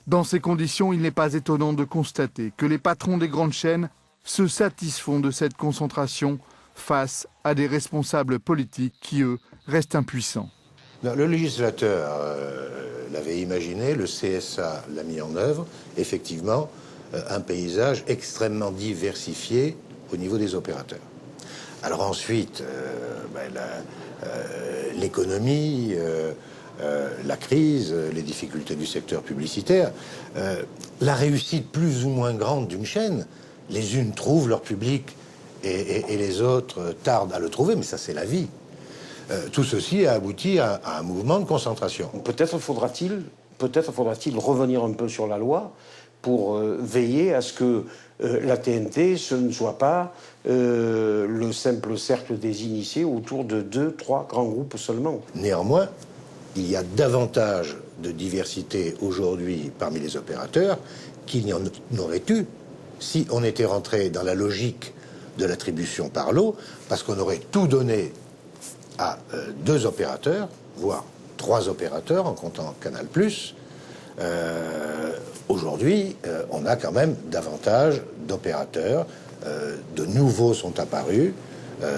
Dans ces conditions, il n'est pas étonnant de constater que les patrons des grandes chaînes se satisfont de cette concentration face à des responsables politiques qui, eux, restent impuissants. Non, le législateur l'avait imaginé, le CSA l'a mis en œuvre, effectivement, un paysage extrêmement diversifié au niveau des opérateurs. Alors ensuite, l'économie, la crise, les difficultés du secteur publicitaire, la réussite plus ou moins grande d'une chaîne, les unes trouvent leur public et les autres tardent à le trouver, mais ça c'est la vie. Tout ceci a abouti à un mouvement de concentration. Peut-être faudra-t-il revenir un peu sur la loi pour veiller à ce que la TNT, ce ne soit pas le simple cercle des initiés autour de 2, 3 grands groupes seulement. Néanmoins, il y a davantage de diversité aujourd'hui parmi les opérateurs qu'il n'y en aurait eu si on était rentré dans la logique de l'attribution par lot, parce qu'on aurait tout donné à 2 opérateurs, voire 3 opérateurs en comptant Canal+. Aujourd'hui, on a quand même davantage d'opérateurs. De nouveaux sont apparus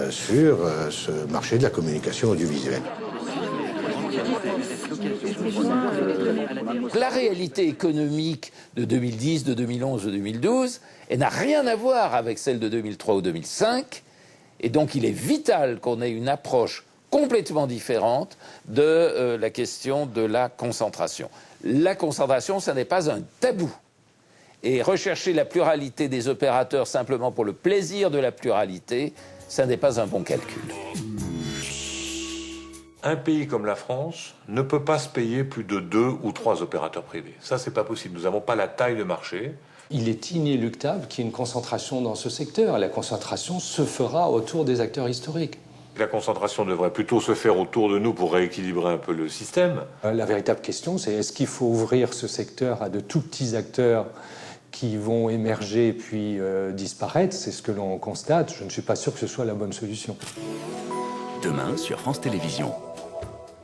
sur ce marché de la communication audiovisuelle. La réalité économique de 2010, de 2011, de 2012, elle n'a rien à voir avec celle de 2003 ou 2005. Et donc il est vital qu'on ait une approche complètement différente de la question de la concentration. La concentration, ça n'est pas un tabou. Et rechercher la pluralité des opérateurs simplement pour le plaisir de la pluralité, ça n'est pas un bon calcul. Un pays comme la France ne peut pas se payer plus de 2 ou 3 opérateurs privés. Ça, c'est pas possible. Nous n'avons pas la taille de marché. Il est inéluctable qu'il y ait une concentration dans ce secteur. La concentration se fera autour des acteurs historiques. La concentration devrait plutôt se faire autour de nous pour rééquilibrer un peu le système. La véritable question, c'est est-ce qu'il faut ouvrir ce secteur à de tout petits acteurs qui vont émerger puis disparaître? C'est ce que l'on constate. Je ne suis pas sûr que ce soit la bonne solution. Demain sur France Télévisions.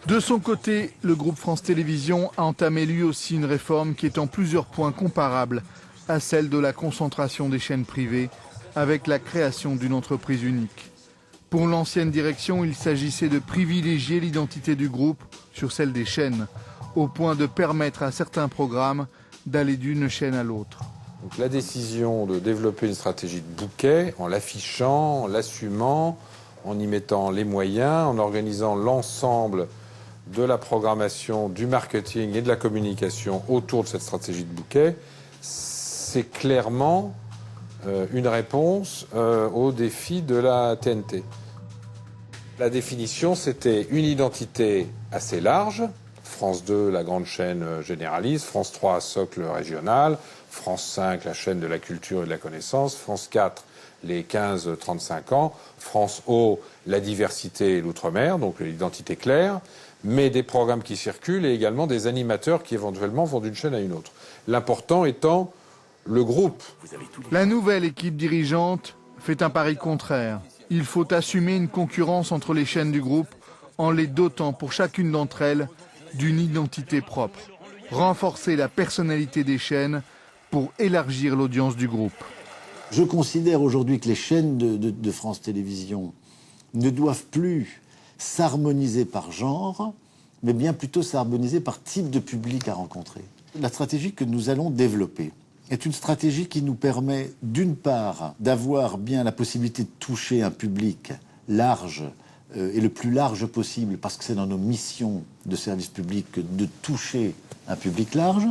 De son côté, le groupe France Télévisions a entamé lui aussi une réforme qui est en plusieurs points comparable à celle de la concentration des chaînes privées avec la création d'une entreprise unique. Pour l'ancienne direction, il s'agissait de privilégier l'identité du groupe sur celle des chaînes, au point de permettre à certains programmes d'aller d'une chaîne à l'autre. Donc la décision de développer une stratégie de bouquet en l'affichant, en l'assumant, en y mettant les moyens, en organisant l'ensemble de la programmation, du marketing et de la communication autour de cette stratégie de bouquet, c'est clairement une réponse au défi de la TNT. La définition, c'était une identité assez large. France 2, la grande chaîne généraliste, France 3, socle régional, France 5, la chaîne de la culture et de la connaissance, France 4, les 15-35 ans, France O, la diversité et l'outre-mer, donc l'identité claire, mais des programmes qui circulent et également des animateurs qui éventuellement vont d'une chaîne à une autre. L'important étant le groupe. La nouvelle équipe dirigeante fait un pari contraire. Il faut assumer une concurrence entre les chaînes du groupe en les dotant pour chacune d'entre elles d'une identité propre. Renforcer la personnalité des chaînes pour élargir l'audience du groupe. Je considère aujourd'hui que les chaînes de France Télévisions ne doivent plus s'harmoniser par genre, mais bien plutôt s'harmoniser par type de public à rencontrer. La stratégie que nous allons développer est une stratégie qui nous permet, d'une part, d'avoir bien la possibilité de toucher un public large et le plus large possible, parce que c'est dans nos missions de service public de toucher un public large,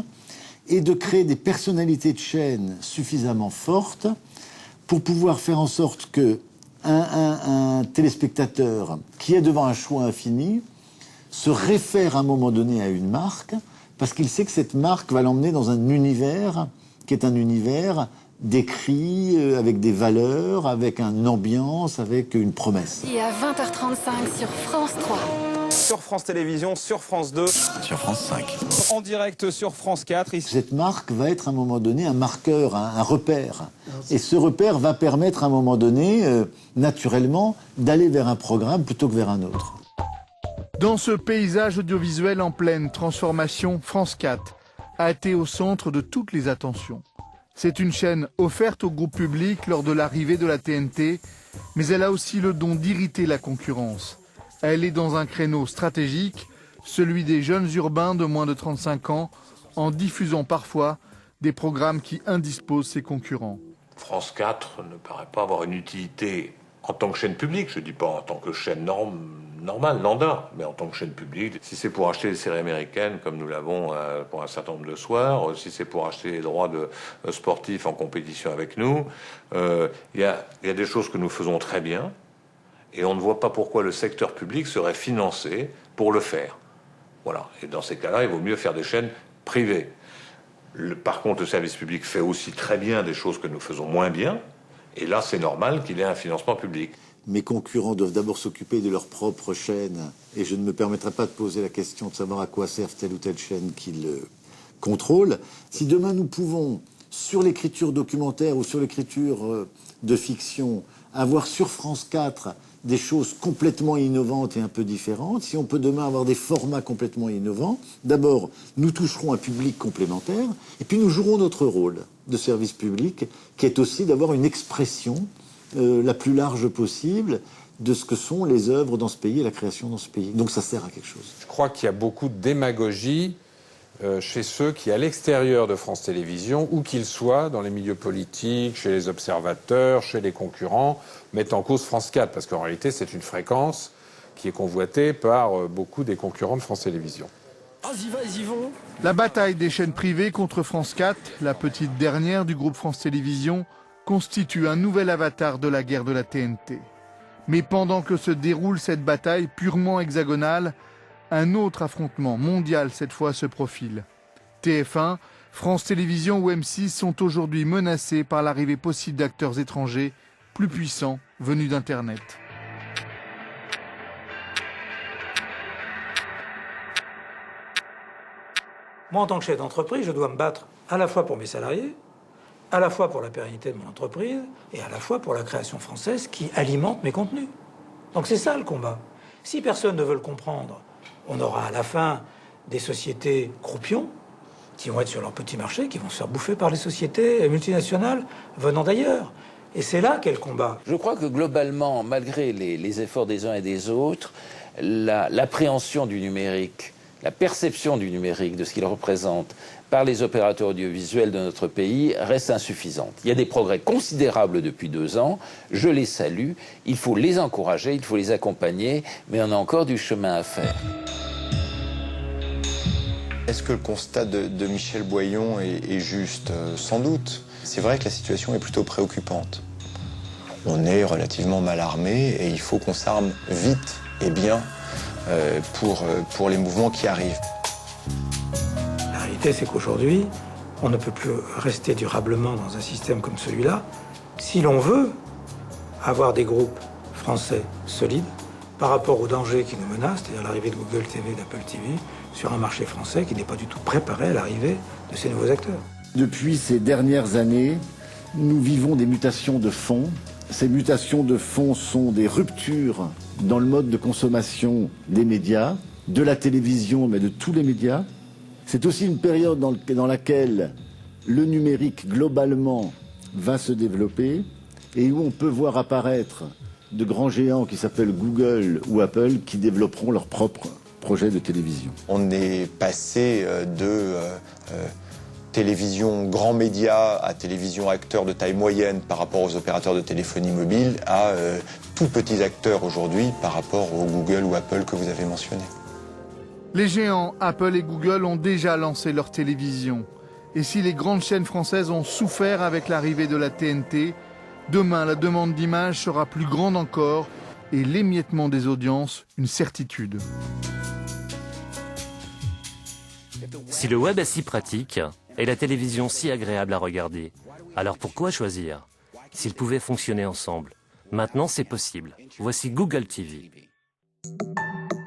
et de créer des personnalités de chaîne suffisamment fortes pour pouvoir faire en sorte que un téléspectateur qui est devant un choix infini se réfère à un moment donné à une marque, parce qu'il sait que cette marque va l'emmener dans un univers qui est un univers décrit avec des valeurs, avec une ambiance, avec une promesse. Et à 20h35 sur France 3. Sur France Télévisions, sur France 2. Sur France 5. En direct sur France 4. Cette marque va être à un moment donné un marqueur, un repère. Et ce repère va permettre à un moment donné, naturellement, d'aller vers un programme plutôt que vers un autre. Dans ce paysage audiovisuel en pleine transformation, France 4 a été au centre de toutes les attentions. C'est une chaîne offerte au groupe public lors de l'arrivée de la TNT, mais elle a aussi le don d'irriter la concurrence. Elle est dans un créneau stratégique, celui des jeunes urbains de moins de 35 ans, en diffusant parfois des programmes qui indisposent ses concurrents. France 4 ne paraît pas avoir une utilité en tant que chaîne publique, je ne dis pas en tant que chaîne normale, lambda, mais en tant que chaîne publique. Si c'est pour acheter des séries américaines, comme nous l'avons pour un certain nombre de soirs, si c'est pour acheter les droits de sportifs en compétition avec nous, il y a des choses que nous faisons très bien, et on ne voit pas pourquoi le secteur public serait financé pour le faire. Voilà. Et dans ces cas-là, il vaut mieux faire des chaînes privées. Par contre, le service public fait aussi très bien des choses que nous faisons moins bien, et là, c'est normal qu'il ait un financement public. Mes concurrents doivent d'abord s'occuper de leur propre chaîne, et je ne me permettrai pas de poser la question de savoir à quoi servent telle ou telle chaîne qu'ils contrôlent. Si demain nous pouvons, sur l'écriture documentaire ou sur l'écriture de fiction, avoir sur France 4 des choses complètement innovantes et un peu différentes, si on peut demain avoir des formats complètement innovants, d'abord, nous toucherons un public complémentaire, et puis nous jouerons notre rôle de service public, qui est aussi d'avoir une expression la plus large possible de ce que sont les œuvres dans ce pays et la création dans ce pays. Donc ça sert à quelque chose. Je crois qu'il y a beaucoup de démagogie chez ceux qui, à l'extérieur de France Télévisions, où qu'ils soient, dans les milieux politiques, chez les observateurs, chez les concurrents, mettent en cause France 4, parce qu'en réalité, c'est une fréquence qui est convoitée par beaucoup des concurrents de France Télévisions. Vas-y, vont. La bataille des chaînes privées contre France 4, la petite dernière du groupe France Télévisions, constitue un nouvel avatar de la guerre de la TNT. Mais pendant que se déroule cette bataille purement hexagonale, un autre affrontement mondial cette fois se profile. TF1, France Télévisions ou M6 sont aujourd'hui menacés par l'arrivée possible d'acteurs étrangers plus puissants venus d'Internet. Moi, en tant que chef d'entreprise, je dois me battre à la fois pour mes salariés, à la fois pour la pérennité de mon entreprise et à la fois pour la création française qui alimente mes contenus. Donc c'est ça le combat. Si personne ne veut le comprendre, On aura à la fin des sociétés croupions qui vont être sur leur petit marché, qui vont se faire bouffer par les sociétés multinationales venant d'ailleurs. Et c'est là qu'est le combat. Je crois que globalement, malgré les efforts des uns et des autres, l'appréhension du numérique, la perception du numérique, de ce qu'il représente par les opérateurs audiovisuels de notre pays reste insuffisante. Il y a des progrès considérables depuis 2 ans, je les salue, il faut les encourager, il faut les accompagner, mais on a encore du chemin à faire. Est-ce que le constat de Michel Boyon est juste? Sans doute. C'est vrai que la situation est plutôt préoccupante. On est relativement mal armé et il faut qu'on s'arme vite et bien pour les mouvements qui arrivent. La réalité, c'est qu'aujourd'hui, on ne peut plus rester durablement dans un système comme celui-là si l'on veut avoir des groupes français solides par rapport aux dangers qui nous menacent, c'est-à-dire l'arrivée de Google TV, d'Apple TV, sur un marché français qui n'est pas du tout préparé à l'arrivée de ces nouveaux acteurs. Depuis ces dernières années, nous vivons des mutations de fond. Ces mutations de fond sont des ruptures dans le mode de consommation des médias, de la télévision, mais de tous les médias. C'est aussi une période dans laquelle le numérique, globalement, va se développer et où on peut voir apparaître de grands géants qui s'appellent Google ou Apple qui développeront leurs propres projets de télévision. On est passé de télévision grand média à télévision acteurs de taille moyenne par rapport aux opérateurs de téléphonie mobile à tout petits acteurs aujourd'hui par rapport aux Google ou Apple que vous avez mentionnés. Les géants Apple et Google ont déjà lancé leur télévision. Et si les grandes chaînes françaises ont souffert avec l'arrivée de la TNT, demain la demande d'images sera plus grande encore et l'émiettement des audiences une certitude. Si le web est si pratique et la télévision si agréable à regarder, alors pourquoi choisir? S'ils pouvaient fonctionner ensemble. Maintenant, c'est possible. Voici Google TV.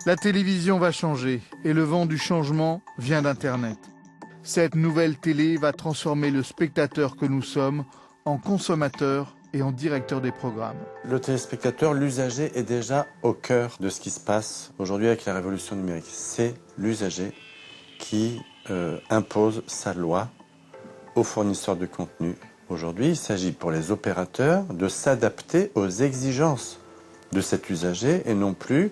La télévision va changer et le vent du changement vient d'Internet. Cette nouvelle télé va transformer le spectateur que nous sommes en consommateur et en directeur des programmes. Le téléspectateur, l'usager est déjà au cœur de ce qui se passe aujourd'hui avec la révolution numérique. C'est l'usager qui impose sa loi aux fournisseurs de contenu. Aujourd'hui, il s'agit pour les opérateurs de s'adapter aux exigences de cet usager et non plus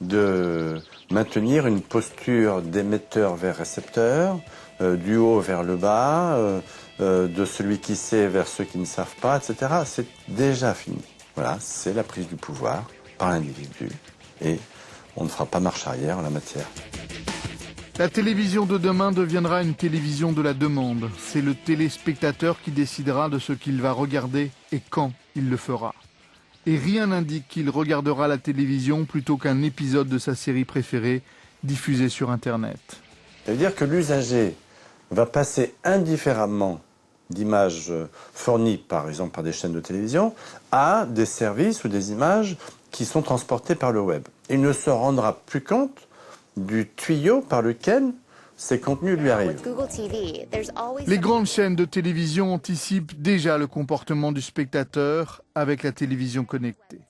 de maintenir une posture d'émetteur vers récepteur, du haut vers le bas, de celui qui sait vers ceux qui ne savent pas, etc. C'est déjà fini. Voilà, c'est la prise du pouvoir par l'individu et on ne fera pas marche arrière en la matière. La télévision de demain deviendra une télévision de la demande. C'est le téléspectateur qui décidera de ce qu'il va regarder et quand il le fera. Et rien n'indique qu'il regardera la télévision plutôt qu'un épisode de sa série préférée diffusé sur Internet. Ça veut dire que l'usager va passer indifféremment d'images fournies par exemple par des chaînes de télévision à des services ou des images qui sont transportées par le web. Il ne se rendra plus compte du tuyau par lequel ces contenus lui arrivent. Les grandes chaînes de télévision anticipent déjà le comportement du spectateur avec la télévision connectée.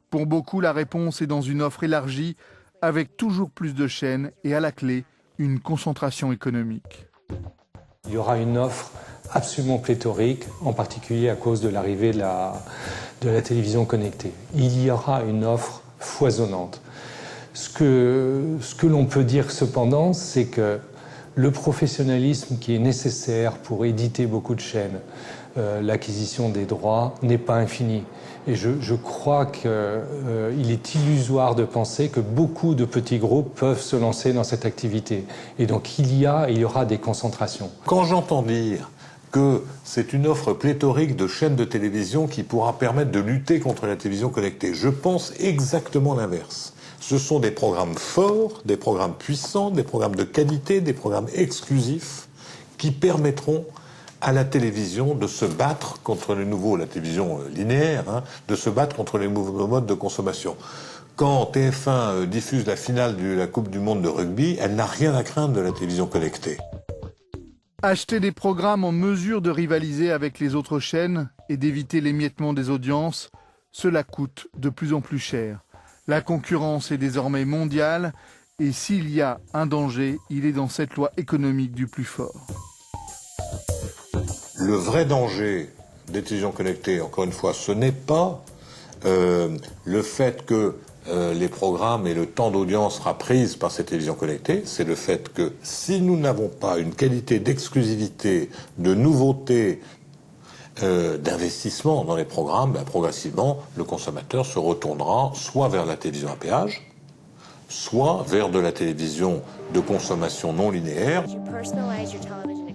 Pour beaucoup, la réponse est dans une offre élargie avec toujours plus de chaînes et à la clé, une concentration économique. Il y aura une offre absolument pléthorique, en particulier à cause de l'arrivée de la télévision connectée. Il y aura une offre foisonnante. Ce que l'on peut dire cependant, c'est que le professionnalisme qui est nécessaire pour éditer beaucoup de chaînes, l'acquisition des droits n'est pas infini. Et je crois qu'il est illusoire de penser que beaucoup de petits groupes peuvent se lancer dans cette activité. Et donc il y aura des concentrations. Quand j'entends dire que c'est une offre pléthorique de chaînes de télévision qui pourra permettre de lutter contre la télévision connectée, je pense exactement l'inverse. Ce sont des programmes forts, des programmes puissants, des programmes de qualité, des programmes exclusifs qui permettront à la télévision de se battre contre la télévision linéaire, de se battre contre les nouveaux modes de consommation. Quand TF1 diffuse la finale de la Coupe du Monde de rugby, elle n'a rien à craindre de la télévision connectée. Acheter des programmes en mesure de rivaliser avec les autres chaînes et d'éviter l'émiettement des audiences, cela coûte de plus en plus cher. La concurrence est désormais mondiale Et s'il y a un danger, il est dans cette loi économique du plus fort. Le vrai danger des télévisions connectées, encore une fois, ce n'est pas le fait que les programmes et le temps d'audience sera prise par ces télévisions connectées, c'est le fait que si nous n'avons pas une qualité d'exclusivité, de nouveauté, d'investissement dans les programmes, ben, progressivement, le consommateur se retournera soit vers la télévision à péage, soit vers de la télévision de consommation non linéaire.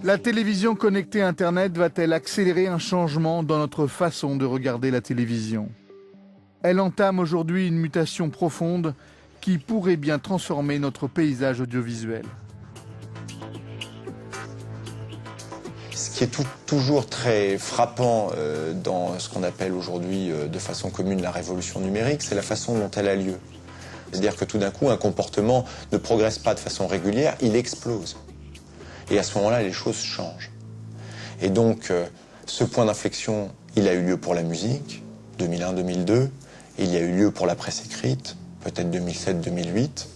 La télévision connectée Internet va-t-elle accélérer un changement dans notre façon de regarder la télévision ? Elle entame aujourd'hui une mutation profonde qui pourrait bien transformer notre paysage audiovisuel. Ce qui est toujours très frappant dans ce qu'on appelle aujourd'hui de façon commune la révolution numérique, c'est la façon dont elle a lieu. C'est-à-dire que tout d'un coup, un comportement ne progresse pas de façon régulière, il explose. Et à ce moment-là, les choses changent. Et donc, ce point d'inflexion, il a eu lieu pour la musique, 2001-2002. Il y a eu lieu pour la presse écrite, peut-être 2007-2008.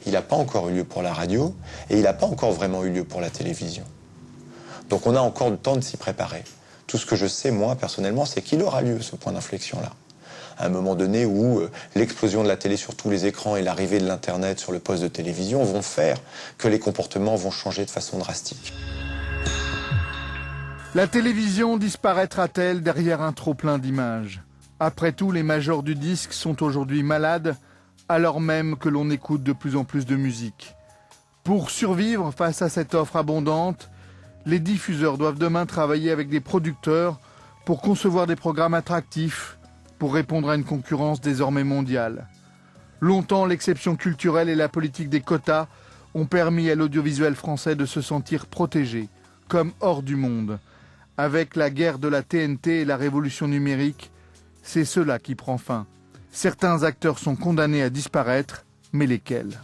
Il n'a pas encore eu lieu pour la radio. Et il n'a pas encore vraiment eu lieu pour la télévision. Donc on a encore le temps de s'y préparer. Tout ce que je sais, moi, personnellement, c'est qu'il aura lieu, ce point d'inflexion-là. À un moment donné où l'explosion de la télé sur tous les écrans et l'arrivée de l'Internet sur le poste de télévision vont faire que les comportements vont changer de façon drastique. La télévision disparaîtra-t-elle derrière un trop-plein d'images ? Après tout, les majors du disque sont aujourd'hui malades, alors même que l'on écoute de plus en plus de musique. Pour survivre face à cette offre abondante, les diffuseurs doivent demain travailler avec des producteurs pour concevoir des programmes attractifs, pour répondre à une concurrence désormais mondiale. Longtemps, l'exception culturelle et la politique des quotas ont permis à l'audiovisuel français de se sentir protégé, comme hors du monde. Avec la guerre de la TNT et la révolution numérique, c'est cela qui prend fin. Certains acteurs sont condamnés à disparaître, mais lesquels ?